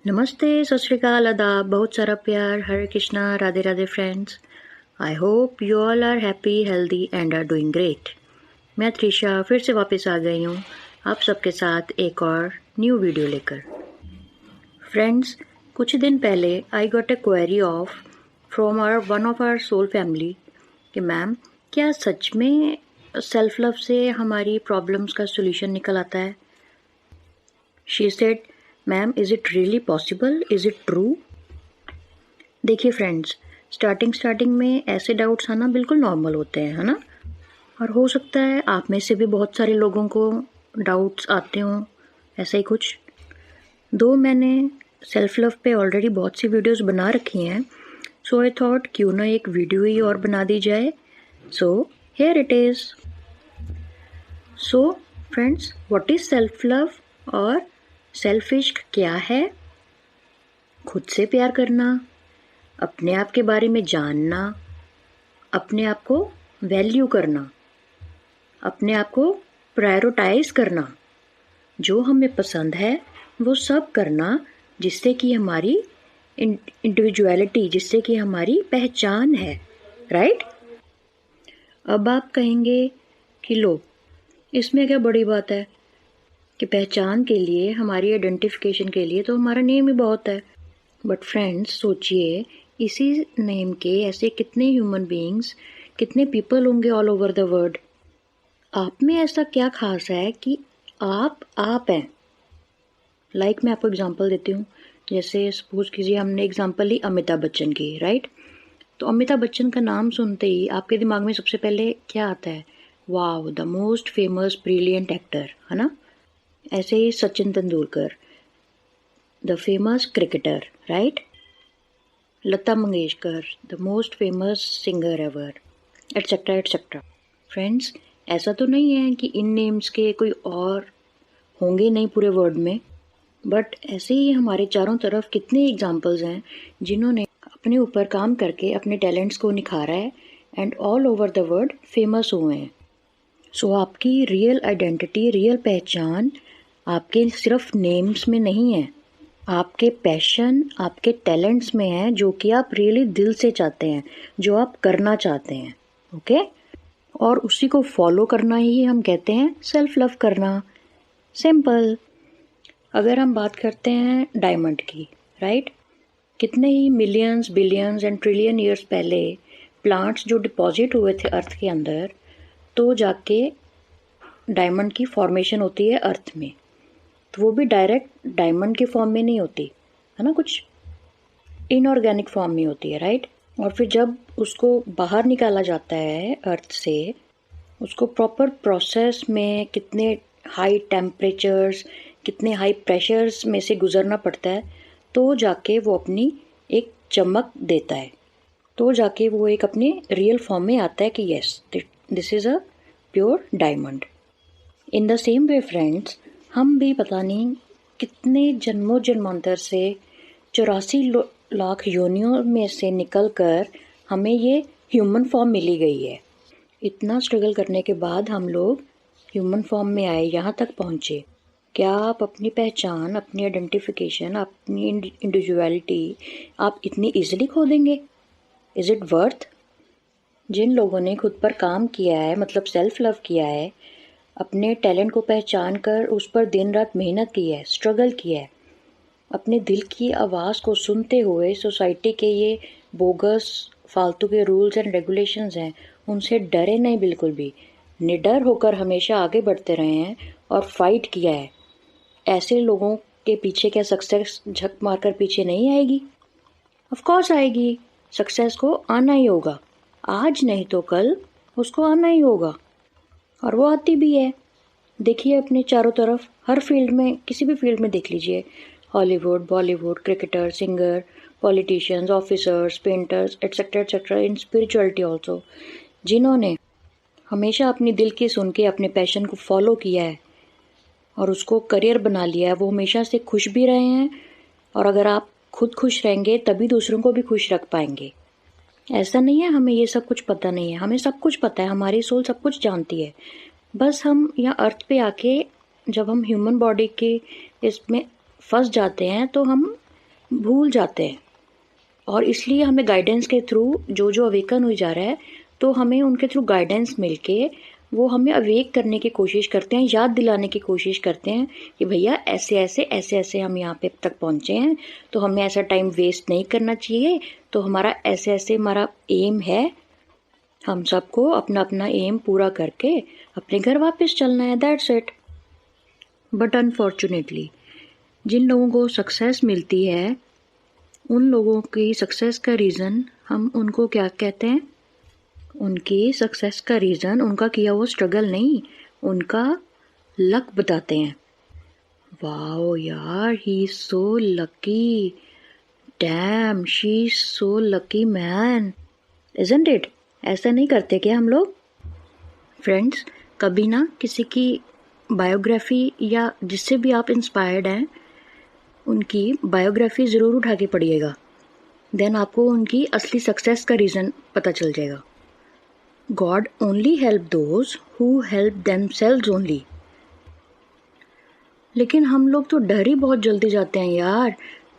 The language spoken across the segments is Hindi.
नमस्ते, सत श्री अकाल, आदाब, बहुत सारा प्यार, Hare Krishna, Radhe Radhe friends. I hope you all are happy, healthy and are doing great. मैं त्रिशा फिर से वापस आ गई हूँ आप सबके साथ एक और न्यू वीडियो लेकर। फ्रेंड्स, कुछ दिन पहले I got a query of from one of our soul family कि मैम, क्या सच में सेल्फ लव से हमारी प्रॉब्लम्स का सोल्यूशन निकल आता है? She said, ma'am, is it really possible, is it true? देखिए फ्रेंड्स, स्टार्टिंग में ऐसे डाउट्स आना बिल्कुल नॉर्मल होते हैं, है ना? और हो सकता है आप में से भी बहुत सारे लोगों को डाउट्स आते हों ऐसे ही कुछ। दो मैंने सेल्फ लव पे ऑलरेडी बहुत सी वीडियोस बना रखी हैं, सो आई थॉट क्यों ना एक वीडियो ही और बना दी जाए। So here it is. So friends, what is self love और सेल्फ इश्क क्या है? खुद से प्यार करना, अपने आप के बारे में जानना, अपने आप को वैल्यू करना, अपने आप को प्रायोरिटाइज करना, जो हमें पसंद है वो सब करना, जिससे कि हमारी इंडिविजुअलिटी, जिससे कि हमारी पहचान है, राइट? अब आप कहेंगे कि लो, इसमें क्या बड़ी बात है कि पहचान के लिए, हमारी आइडेंटिफिकेशन के लिए तो हमारा नेम ही बहुत है। बट फ्रेंड्स, सोचिए, इसी नेम के ऐसे कितने ह्यूमन बीइंग्स, कितने पीपल होंगे ऑल ओवर द वर्ल्ड। आप में ऐसा क्या खास है कि आप हैं? लाइक मैं आपको एग्जांपल देती हूँ। जैसे सपोज कीजिए हमने एग्जांपल ली अमिताभ बच्चन की, राइट? तो अमिताभ बच्चन का नाम सुनते ही आपके दिमाग में सबसे पहले क्या आता है? Wow, the most famous brilliant actor, है ना? ऐसे ही Sachin Tendulkar, the famous cricketer, right? Lata Mangeshkar, the most famous singer ever, etcetera etcetera. Friends, ऐसा तो नहीं है कि इन नेम्स के कोई और होंगे नहीं पूरे वर्ल्ड में, बट ऐसे ही हमारे चारों तरफ कितने एग्जाम्पल्स हैं जिन्होंने अपने ऊपर काम करके अपने टैलेंट्स को निखारा है and all over the world famous हुए हैं। सो आपकी रियल आइडेंटिटी, रियल पहचान आपके सिर्फ नेम्स में नहीं है, आपके पैशन, आपके टैलेंट्स में है, जो कि आप रियली दिल से चाहते हैं, जो आप करना चाहते हैं, ओके? और उसी को फॉलो करना ही हम कहते हैं सेल्फ लव करना। सिंपल। अगर हम बात करते हैं डायमंड की, राइट? कितने ही millions, billions and trillion years पहले प्लांट्स जो डिपॉजिट हुए थे अर्थ के अंदर, तो जाके डायमंड की फॉर्मेशन होती है अर्थ में। तो वो भी डायरेक्ट डायमंड के फॉर्म में नहीं होती, है ना? कुछ इनऑर्गेनिक फॉर्म में होती है, राइट? और फिर जब उसको बाहर निकाला जाता है अर्थ से, उसको प्रॉपर प्रोसेस में कितने हाई टेम्परेचर्स, कितने हाई प्रेशर्स में से गुजरना पड़ता है, तो जाके वो अपनी एक चमक देता है, तो जाके वो एक अपने रियल फॉर्म में आता है कि yes, this is a pure diamond. In the same way friends, हम भी पता नहीं कितने जन्मों जन्मांतर से 84 लाख योनियों में से निकलकर हमें ये ह्यूमन फॉर्म मिली गई है। इतना स्ट्रगल करने के बाद हम लोग ह्यूमन फॉर्म में आए, यहाँ तक पहुँचे। क्या आप अपनी पहचान, अपनी आइडेंटिफिकेशन, अपनी इंडिविजुअलिटी आप इतनी ईजिली खो देंगे? Is it worth? जिन लोगों ने खुद पर काम किया है, मतलब सेल्फ लव किया है, अपने टैलेंट को पहचान कर उस पर दिन रात मेहनत की है, स्ट्रगल किया है, अपने दिल की आवाज़ को सुनते हुए सोसाइटी के ये बोगस फालतू के रूल्स एंड रेगुलेशंस हैं, उनसे डरे नहीं बिल्कुल भी, निडर होकर हमेशा आगे बढ़ते रहे हैं और फाइट किया है। ऐसे लोगों के पीछे क्या सक्सेस झक मारकर पीछे नहीं आएगी? ऑफ कोर्स आएगी। सक्सेस को आना ही होगा, आज नहीं तो कल उसको आना ही होगा, और वो आती भी है। देखिए अपने चारों तरफ, हर फील्ड में, किसी भी फील्ड में देख लीजिए, Hollywood, Bollywood, cricketer, singer, politicians, officers, painters, etcetera etcetera, in spirituality also, जिन्होंने हमेशा अपनी दिल की सुन के अपने पैशन को फॉलो किया है और उसको करियर बना लिया है, वो हमेशा से खुश भी रहे हैं। और अगर आप खुद खुश रहेंगे तभी दूसरों को भी खुश रख पाएंगे। ऐसा नहीं है हमें ये सब कुछ पता नहीं है, हमें सब कुछ पता है, हमारी सोल सब कुछ जानती है। बस हम यहाँ अर्थ पे आके जब हम ह्यूमन बॉडी के इसमें फंस जाते हैं तो हम भूल जाते हैं। और इसलिए हमें गाइडेंस के थ्रू जो अवेकन हो जा रहा है, तो हमें उनके थ्रू गाइडेंस मिलके वो हमें अवेक करने की कोशिश करते हैं, याद दिलाने की कोशिश करते हैं कि भैया ऐसे ऐसे ऐसे ऐसे हम यहाँ पे तक पहुँचे हैं, तो हमें ऐसा टाइम वेस्ट नहीं करना चाहिए, तो हमारा ऐसे ऐसे हमारा एम है, हम सबको अपना अपना एम पूरा करके अपने घर वापस चलना है, दैट्स इट। बट अनफॉर्चुनेटली जिन लोगों को सक्सेस मिलती है, उन लोगों की सक्सेस का रीज़न हम उनको क्या कहते हैं? उनकी सक्सेस का रीज़न उनका किया हुआ स्ट्रगल नहीं, उनका लक बताते हैं। वाओ यार, he is so lucky, dam she is so lucky man, isn't it? ऐसा नहीं करते क्या हम लोग? फ्रेंड्स, कभी ना किसी की बायोग्राफी या जिससे भी आप इंस्पायर्ड हैं, उनकी बायोग्राफी ज़रूर उठा के पढ़िएगा, देन आपको उनकी असली सक्सेस का रीज़न पता चल जाएगा। God only help those who help themselves only। लेकिन हम लोग तो डर ही बहुत जल्दी जाते हैं यार।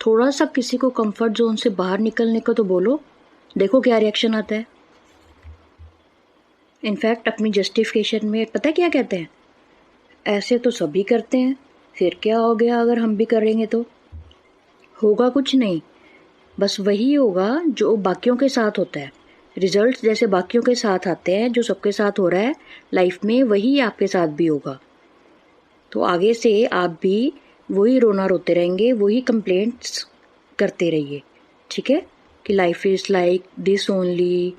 थोड़ा सा किसी को कंफर्ट जोन से बाहर निकलने को तो बोलो, देखो क्या रिएक्शन आता है। इनफैक्ट अपनी जस्टिफिकेशन में पता है क्या कहते हैं? ऐसे तो सभी करते हैं, फिर क्या हो गया अगर हम भी करेंगे तो? होगा कुछ नहीं, बस वही होगा जो बाकियों के साथ होता है। रिजल्ट्स जैसे बाकियों के साथ आते हैं, जो सबके साथ हो रहा है लाइफ में, वही आपके साथ भी होगा। तो आगे से आप भी वही रोना रोते रहेंगे, वही कंप्लेंट्स करते रहिए, ठीक है? कि life is like this only,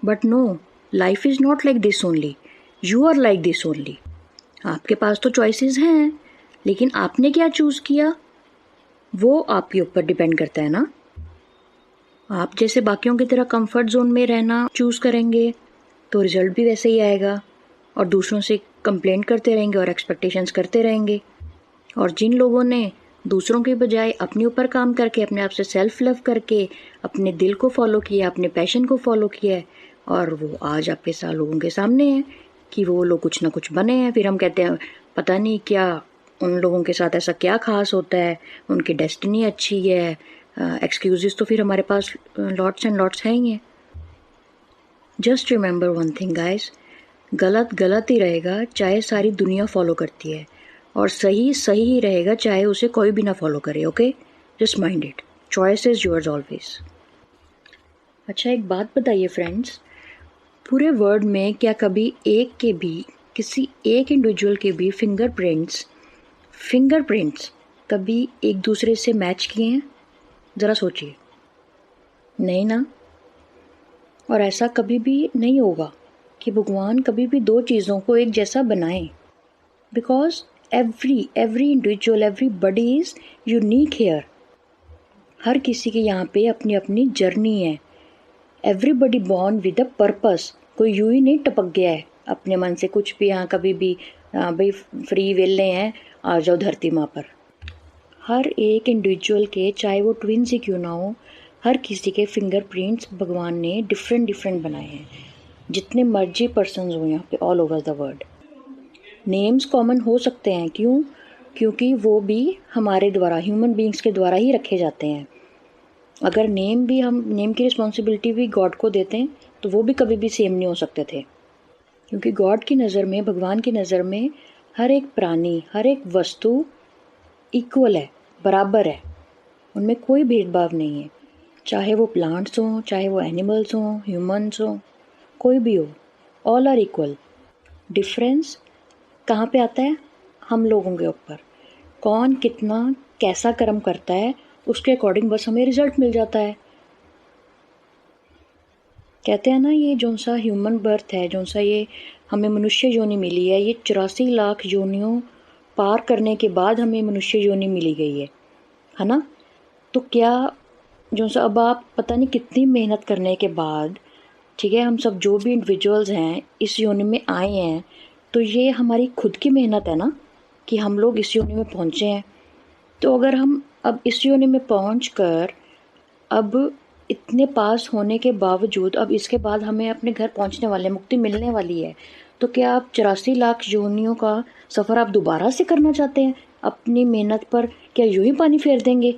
but no, life is not like this only, you are like this only. आपके पास तो चॉइसेस हैं, लेकिन आपने क्या चूज़ किया वो आपके ऊपर डिपेंड करता है ना। आप जैसे बाकियों की तरह कंफर्ट जोन में रहना चूज़ करेंगे तो रिजल्ट भी वैसे ही आएगा, और दूसरों से कंप्लेंट करते रहेंगे और एक्सपेक्टेशंस करते रहेंगे। और जिन लोगों ने दूसरों के बजाय अपने ऊपर काम करके, अपने आप से सेल्फ लव करके, अपने दिल को फॉलो किया, अपने पैशन को फॉलो किया है, और वो आज आपके साथ लोगों के सामने हैं कि वो लोग कुछ ना कुछ बने हैं, फिर हम कहते हैं पता नहीं क्या उन लोगों के साथ ऐसा क्या खास होता है, उनकी डेस्टिनी अच्छी है। एक्सक्यूजेस तो फिर हमारे पास लॉट्स एंड लॉट्स हैं ही हैं। Just remember one thing guys, गलत गलत ही रहेगा चाहे सारी दुनिया फॉलो करती है, और सही सही ही रहेगा चाहे उसे कोई भी ना फॉलो करे। Okay, just mind it, choice is yours always. अच्छा, एक बात बताइए फ्रेंड्स, पूरे वर्ल्ड में क्या कभी एक के भी, किसी एक इंडिविजुअल के भी फिंगरप्रिंट्स कभी एक दूसरे से मैच किए हैं? ज़रा सोचिए, नहीं ना। और ऐसा कभी भी नहीं होगा कि भगवान कभी भी दो चीज़ों को एक जैसा बनाएं, because every individual, everybody is unique here. हर किसी के यहाँ पे अपनी अपनी जर्नी है। Everybody born with a purpose. कोई यूं ही नहीं टपक गया है अपने मन से कुछ भी, यहाँ कभी भी भाई फ्री विले हैं, आ जाओ धरती माँ पर। हर एक इंडिविजुअल के, चाहे वो ट्विन्स ही क्यों ना हो, हर किसी के फिंगरप्रिंट्स भगवान ने डिफरेंट बनाए हैं। जितने मर्जी पर्सन्स हो यहाँ पे all over the world. Names common हो सकते हैं, क्यों? क्योंकि वो भी हमारे द्वारा, ह्यूमन बीइंग्स के द्वारा ही रखे जाते हैं। अगर नेम की रिस्पॉन्सिबिलिटी भी गॉड को देते हैं तो वो भी कभी भी सेम नहीं हो सकते थे, क्योंकि गॉड की नज़र में, भगवान की नज़र में हर एक प्राणी, हर एक वस्तु इक्वल है, बराबर है, उनमें कोई भेदभाव नहीं है। चाहे वो प्लांट्स हों, चाहे वो एनिमल्स हों, ह्यूमन्स हों, कोई भी हो, ऑल आर इक्वल। डिफरेंस कहाँ पे आता है? हम लोगों के ऊपर। कौन कितना कैसा कर्म करता है उसके अकॉर्डिंग बस हमें रिजल्ट मिल जाता है। कहते हैं ना, ये जो सा ह्यूमन बर्थ है, जो सा ये हमें मनुष्य योनि मिली है, ये 84 लाख योनियों पार करने के बाद हमें मनुष्य योनि मिली गई है ना। तो क्या जो सा अब आप पता नहीं कितनी मेहनत करने के बाद, ठीक है, हम सब जो भी इंडिविजुअल्स हैं इस योनि में आए हैं, तो ये हमारी खुद की मेहनत है ना कि हम लोग इस योनि में पहुँचे हैं। तो अगर हम अब इस योनि में पहुँच कर अब इतने पास होने के बावजूद अब इसके बाद हमें अपने घर पहुँचने वाले, मुक्ति मिलने वाली है, तो क्या आप 84 लाख योनियों का सफ़र आप दोबारा से करना चाहते हैं? अपनी मेहनत पर क्या यूं ही पानी फेर देंगे?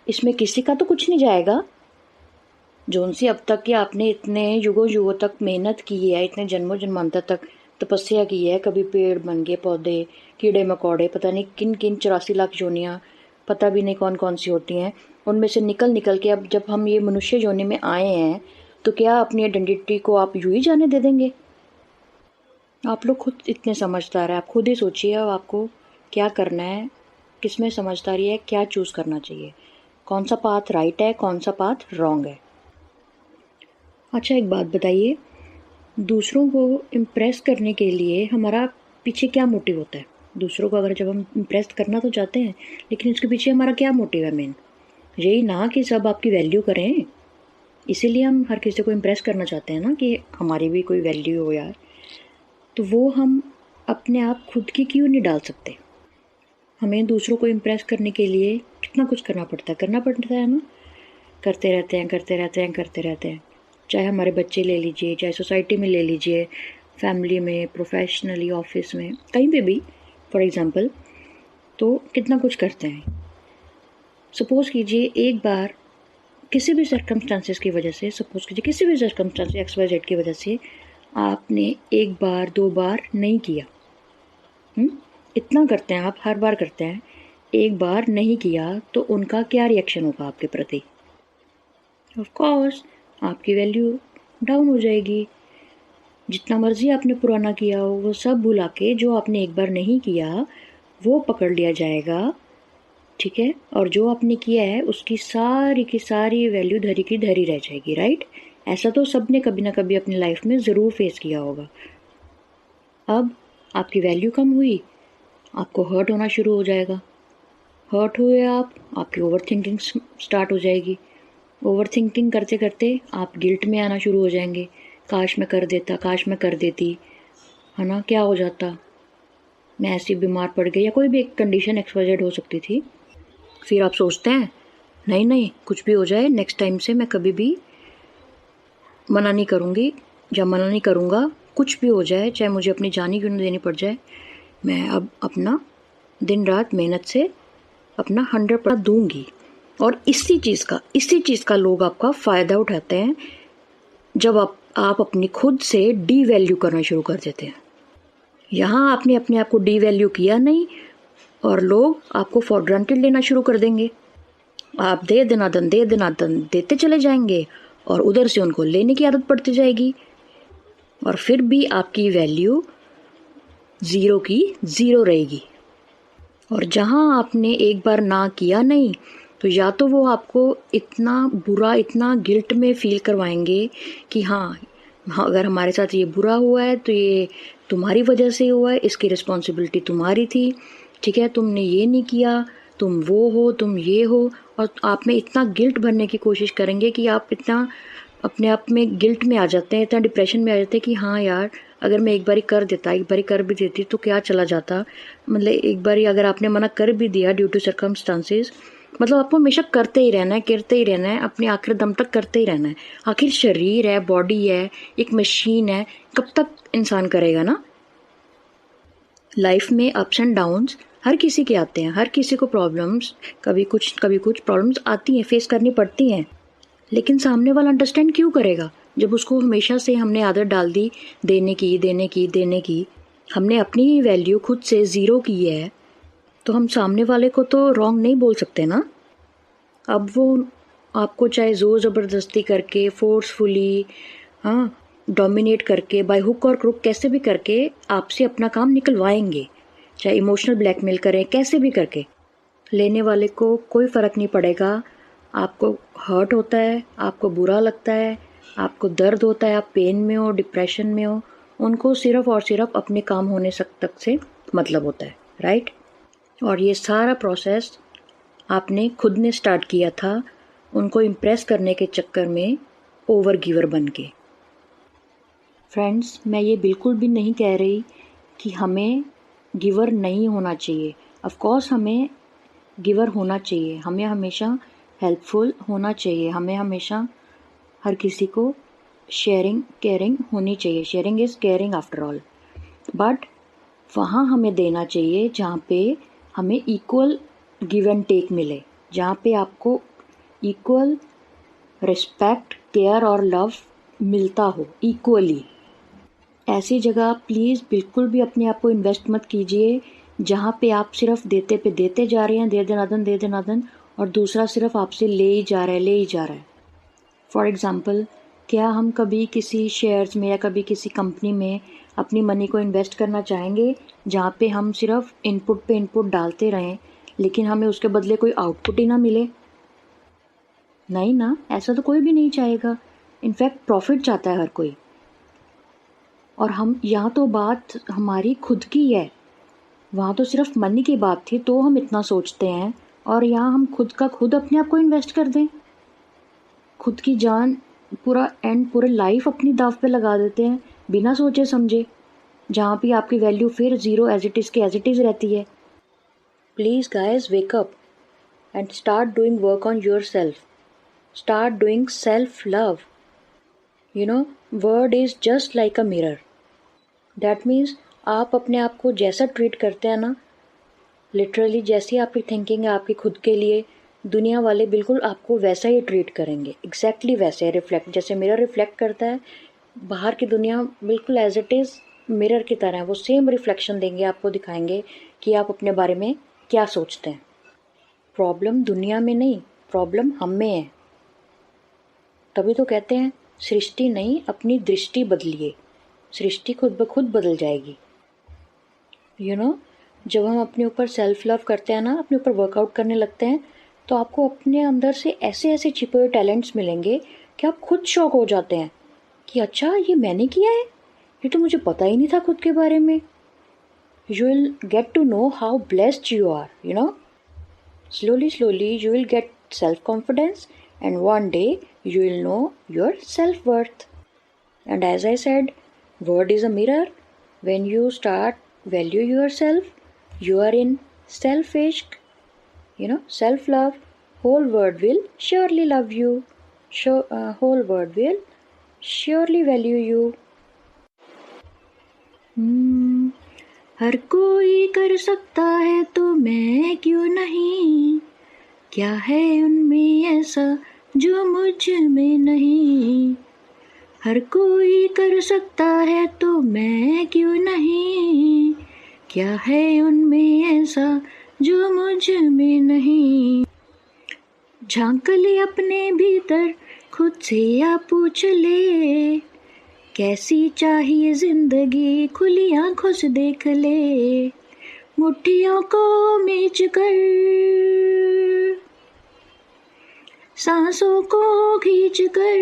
इसमें किसी का तो कुछ नहीं जाएगा। जोन सी अब तक कि आपने इतने युगों युगों तक मेहनत की है, इतने जन्मों जन्मांतर तक तपस्या की है, कभी पेड़ बन गए, पौधे, कीड़े मकोड़े, पता नहीं किन किन 84 लाख योनियाँ, पता भी नहीं कौन कौन सी होती हैं, उनमें से निकल निकल के अब जब हम ये मनुष्य योनि में आए हैं तो क्या अपनी आइडेंटिटी को आप यूं ही जाने दे देंगे? आप लोग खुद इतने समझदार हैं, आप खुद ही सोचिए अब आपको क्या करना है, किस में समझदारी है, क्या चूज़ करना चाहिए, कौन सा पाथ राइट है, कौन सा पाथ रॉन्ग है। अच्छा एक बात बताइए, दूसरों को इम्प्रेस करने के लिए हमारा पीछे क्या मोटिव होता है? दूसरों को अगर जब हम इम्प्रेस करना तो चाहते हैं, लेकिन उसके पीछे हमारा क्या मोटिव है मेन? यही ना कि सब आपकी वैल्यू करें, इसीलिए हम हर किसी को इम्प्रेस करना चाहते हैं ना कि हमारी भी कोई वैल्यू हो यार। तो वो हम अपने आप खुद की क्यों नहीं डाल सकते? हमें दूसरों को इम्प्रेस करने के लिए कितना कुछ करना पड़ता है ना। करते रहते हैं। चाहे हमारे बच्चे ले लीजिए, चाहे सोसाइटी में ले लीजिए, फैमिली में, प्रोफेशनली, ऑफिस में, कहीं पे भी फॉर एग्ज़ाम्पल, तो कितना कुछ करते हैं। सपोज़ कीजिए एक बार किसी भी सर्कमस्टांसेस की वजह से, किसी भी सर्कमस्टांस XYZ की वजह से आपने एक बार 2 बार नहीं किया, इतना करते हैं आप, हर बार करते हैं, एक बार नहीं किया तो उनका क्या रिएक्शन होगा आपके प्रति? ऑफ कोर्स आपकी वैल्यू डाउन हो जाएगी। जितना मर्जी आपने पुराना किया हो वो सब भुला के जो आपने एक बार नहीं किया वो पकड़ लिया जाएगा, ठीक है? और जो आपने किया है उसकी सारी की सारी वैल्यू धरी की धरी रह जाएगी, राइट? ऐसा तो सबने कभी ना कभी अपनी लाइफ में ज़रूर फेस किया होगा। अब आपकी वैल्यू कम हुई, आपको हर्ट होना शुरू हो जाएगा। हर्ट हुए आप, आपकी ओवर थिंकिंग स्टार्ट हो जाएगी। ओवर थिंकिंग करते करते आप गिल्ट में आना शुरू हो जाएंगे। काश मैं कर देता, काश मैं कर देती, है ना, क्या हो जाता, मैं ऐसी बीमार पड़ गई, या कोई भी एक कंडीशन XYZ हो सकती थी। फिर आप सोचते हैं नहीं नहीं, कुछ भी हो जाए नेक्स्ट टाइम से मैं कभी भी मना नहीं करूँगी या मना नहीं करूँगा, कुछ भी हो जाए, चाहे मुझे अपनी जान ही क्यों नहीं देनी पड़ जाए, मैं अब अपना दिन रात मेहनत से अपना 100% दूंगी। और इसी चीज़ का लोग आपका फ़ायदा उठाते हैं जब आप अपनी खुद से डी वैल्यू करना शुरू कर देते हैं। यहाँ आपने अपने आप को डी वैल्यू किया नहीं और लोग आपको फॉर ग्रांटेड लेना शुरू कर देंगे। आप दे दनादन देते चले जाएंगे और उधर से उनको लेने की आदत पड़ती जाएगी और फिर भी आपकी वैल्यू ज़ीरो की ज़ीरो रहेगी। और जहाँ आपने एक बार ना किया नहीं तो या तो वो आपको इतना बुरा, इतना गिल्ट में फील करवाएंगे कि हाँ अगर हमारे साथ ये बुरा हुआ है तो ये तुम्हारी वजह से हुआ है, इसकी रिस्पॉन्सिबिलिटी तुम्हारी थी, ठीक है, तुमने ये नहीं किया, तुम वो हो, तुम ये हो। और आप में इतना गिल्ट भरने की कोशिश करेंगे कि आप इतना अपने आप में गिल्ट में आ जाते हैं, इतना डिप्रेशन में आ जाते हैं कि हाँ यार अगर मैं एक बारी कर देता, एक बारी कर भी देती तो क्या चला जाता। मतलब एक बारी अगर आपने मना कर भी दिया ड्यू टू सर्कमस्टांसेस, मतलब आपको हमेशा करते ही रहना है, अपने आखिरी दम तक करते ही रहना है। आखिर शरीर है, बॉडी है, एक मशीन है, कब तक इंसान करेगा ना। लाइफ में अप्स एंड डाउन्स हर किसी के आते हैं, हर किसी को प्रॉब्लम्स, कभी कुछ प्रॉब्लम्स आती हैं, फेस करनी पड़ती हैं। लेकिन सामने वाला अंडरस्टैंड क्यों करेगा जब उसको हमेशा से हमने आदत डाल दी देने की, हमने अपनी ही वैल्यू खुद से ज़ीरो की है, तो हम सामने वाले को तो रॉन्ग नहीं बोल सकते ना। अब वो आपको चाहे ज़ोर ज़बरदस्ती करके, फोर्सफुली, हाँ, डोमिनेट करके, बाय हुक और क्रुक, कैसे भी करके आपसे अपना काम निकलवाएंगे, चाहे इमोशनल ब्लैकमेल करें, कैसे भी करके। लेने वाले को कोई फ़र्क नहीं पड़ेगा। आपको हर्ट होता है, आपको बुरा लगता है, आपको दर्द होता है, आप पेन में हो, डिप्रेशन में हो, उनको सिर्फ़ और सिर्फ अपने काम होने तक से मतलब होता है, राइट? और ये सारा प्रोसेस आपने खुद ने स्टार्ट किया था, उनको इम्प्रेस करने के चक्कर में ओवर गिवर बन के। फ्रेंड्स, मैं ये बिल्कुल भी नहीं कह रही कि हमें गिवर नहीं होना चाहिए। ऑफ कोर्स हमें गिवर होना चाहिए, हमें हमेशा हेल्पफुल होना चाहिए, हमें हमेशा हर किसी को केयरिंग होनी चाहिए। Sharing is caring after all. But वहाँ हमें देना चाहिए जहाँ पे हमें इक्वल गिव एंड टेक मिले, जहाँ पे आपको इक्वल रिस्पेक्ट, केयर और लव मिलता हो इक्वली। ऐसी जगह प्लीज़ बिल्कुल भी अपने आप को इन्वेस्ट मत कीजिए जहाँ पे आप सिर्फ देते पे देते जा रहे हैं, दे दनादन, और दूसरा सिर्फ आपसे ले ही जा रहा है। फॉर एग्ज़ाम्पल, क्या हम कभी किसी शेयर्स में या कभी किसी कंपनी में अपनी मनी को इन्वेस्ट करना चाहेंगे जहाँ पे हम सिर्फ इनपुट पे इनपुट डालते रहें लेकिन हमें उसके बदले कोई आउटपुट ही ना मिले? नहीं ना, ऐसा तो कोई भी नहीं चाहेगा। इनफैक्ट प्रॉफिट चाहता है हर कोई। और हम यहाँ तो बात हमारी खुद की है, वहाँ तो सिर्फ मनी की बात थी तो हम इतना सोचते हैं, और यहाँ हम खुद का खुद अपने आप को इन्वेस्ट कर दें, खुद की जान पूरे लाइफ अपनी दाव पे लगा देते हैं बिना सोचे समझे, जहाँ पे आपकी वैल्यू फिर ज़ीरो एज इट इज़ रहती है। Please guys, wake up and start doing work on your self, start doing self love. You know, word is just like a mirror. That means आप अपने आप को जैसा ट्रीट करते हैं ना, लिटरली जैसी आपकी थिंकिंग है आपकी खुद के लिए, दुनिया वाले बिल्कुल आपको वैसा ही ट्रीट करेंगे, एग्जैक्टली वैसे रिफ्लेक्ट, जैसे मिरर रिफ्लेक्ट करता है बाहर की दुनिया, बिल्कुल एज इट इज़ मिरर की तरह वो सेम रिफ्लेक्शन देंगे, आपको दिखाएंगे कि आप अपने बारे में क्या सोचते हैं। प्रॉब्लम दुनिया में नहीं, प्रॉब्लम हम में है। तभी तो कहते हैं सृष्टि नहीं, अपनी दृष्टि बदलिए, सृष्टि खुद ब खुद बदल जाएगी। यू नो, जब हम अपने ऊपर सेल्फ लव करते हैं ना, अपने ऊपर वर्कआउट करने लगते हैं, तो आपको अपने अंदर से ऐसे ऐसे छिपे हुए टैलेंट्स मिलेंगे कि आप खुद शॉक हो जाते हैं कि अच्छा ये मैंने किया है, ये तो मुझे पता ही नहीं था खुद के बारे में। You will get to know how blessed you are, you know. Slowly you will get self-confidence, and one day you will know your self-worth. And as I said, word is a mirror. When you start value yourself, you are in self-ishq, self-love. Whole world will surely love you. Whole world will surely value you. हर कोई कर सकता है तो मैं क्यों नहीं, क्या है उनमें ऐसा जो मुझ में नहीं। हर कोई कर सकता है तो मैं क्यों नहीं, क्या है उनमें ऐसा जो मुझ में नहीं। झांक ले अपने भीतर, खुद से आप पूछ ले, कैसी चाहिए जिंदगी, खुली आंखों से देख ले। मुट्ठियों को मीच कर, सांसों को खींच कर,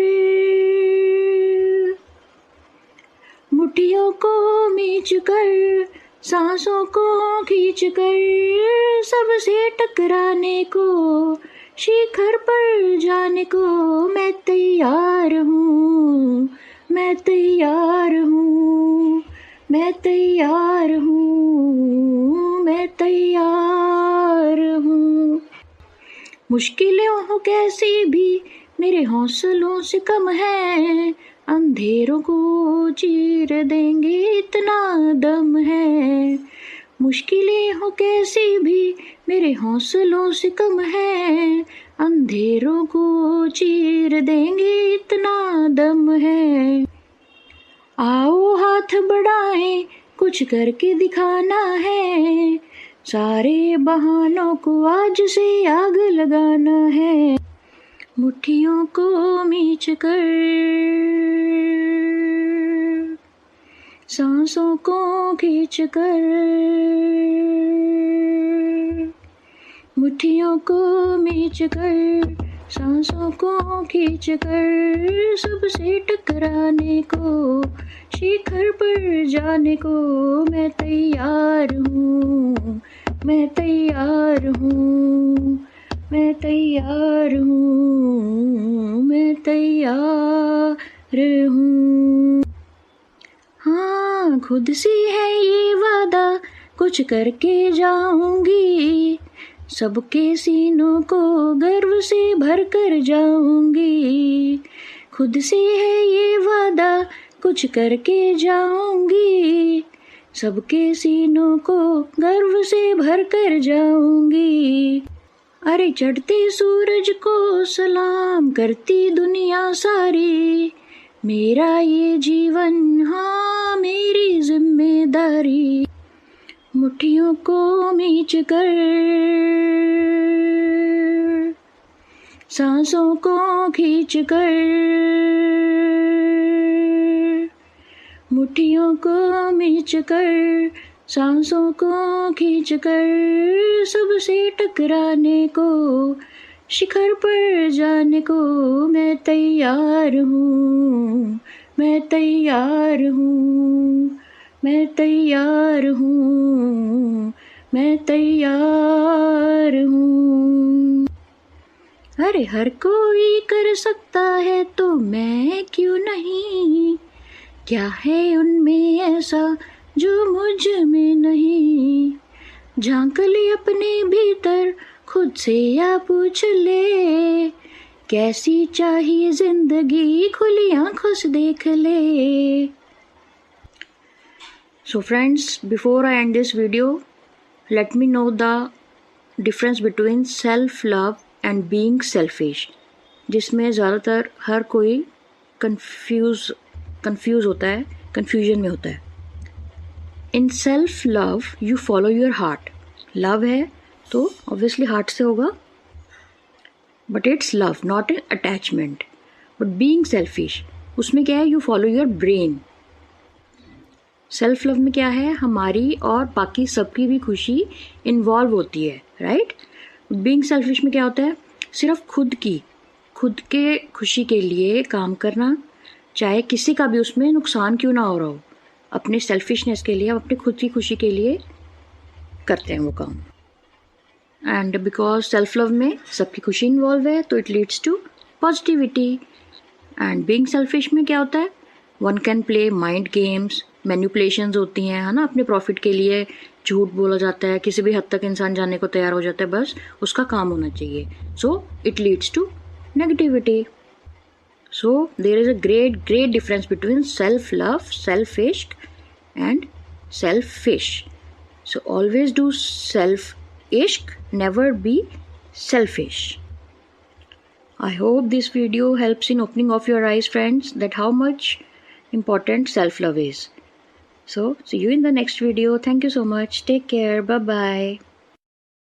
मुट्ठियों को मीच कर, सांसों को खींच कर, सबसे टकराने को, शिखर पर जाने को मैं तैयार हूँ, मैं तैयार हूँ, मैं तैयार हूँ, मैं तैयार हूँ। मुश्किलें हो कैसी भी मेरे हौसलों से कम है, अंधेरों को चीर देंगे इतना दम है। मुश्किलें हो कैसी भी मेरे हौसलों से कम है, अंधेरों को चीर देंगे इतना दम है। आओ हाथ बढ़ाएं, कुछ करके दिखाना है, सारे बहानों को आज से आग लगाना है। मुट्ठियों को मीच कर, सांसों को खींच कर, मुट्ठियों को मीच कर, सांसों को खींच कर, सबसे टकराने को, शिखर पर जाने को मैं तैयार हूँ, मैं तैयार हूँ, मैं तैयार हूँ, मैं तैयार हूँ। हाँ, खुद से है ये वादा, कुछ करके जाऊंगी, सबके सीनों को गर्व से भर कर जाऊंगी। खुद से है ये वादा, कुछ करके जाऊंगी, सबके सीनों को गर्व से भर कर जाऊंगी। अरे चढ़ते सूरज को सलाम करती दुनिया सारी, मेरा ये जीवन हाँ मेरी जिम्मेदारी, मुट्ठियों को मीच कर सांसों को खींच कर, मुट्ठियों को मीच कर सांसों को खींच कर, सबसे टकराने को शिखर पर जाने को मैं तैयार हूँ, मैं तैयार हूँ, मैं तैयार हूँ, मैं तैयार हूँ। अरे हर कोई कर सकता है तो मैं क्यों नहीं, क्या है उनमें ऐसा जो मुझ में नहीं, झांक ले अपने भीतर खुद से या पूछ ले, कैसी चाहिए जिंदगी खुली आंखों से देख ले। So friends, before I end this video, let me know the difference between self-love and being selfish, जिसमें ज़्यादातर हर कोई कंफ्यूज होता है, कन्फ्यूजन में होता है। In self love you follow your heart, love है तो ऑब्वियसली हार्ट से होगा, but it's love not an attachment. But being selfish उसमें क्या है, you follow your brain. Self love में क्या है, हमारी और बाकी सबकी भी खुशी इन्वॉल्व होती है, राइट। बीइंग सेल्फिश में क्या होता है, सिर्फ खुद के खुशी के लिए काम करना, चाहे किसी का भी उसमें नुकसान क्यों ना हो रहा हो, अपने सेल्फिशनेस के लिए, अपने खुद की खुशी के लिए करते हैं वो काम। एंड बिकॉज सेल्फ लव में सबकी खुशी इन्वॉल्व है तो it leads to positivity. And being selfish में क्या होता है, one can play mind games, manipulations होती हैं, है ना, अपने प्रॉफिट के लिए झूठ बोला जाता है, किसी भी हद तक इंसान जाने को तैयार हो जाता है, बस उसका काम होना चाहिए। So it leads to negativity. So there is a great difference between self-love, self-ishq and selfish. So always do self-ishq, never be selfish. I hope this video helps in opening of your eyes, friends, that how much important self-love is. So see you in the next video. Thank you so much. Take care. Bye-bye.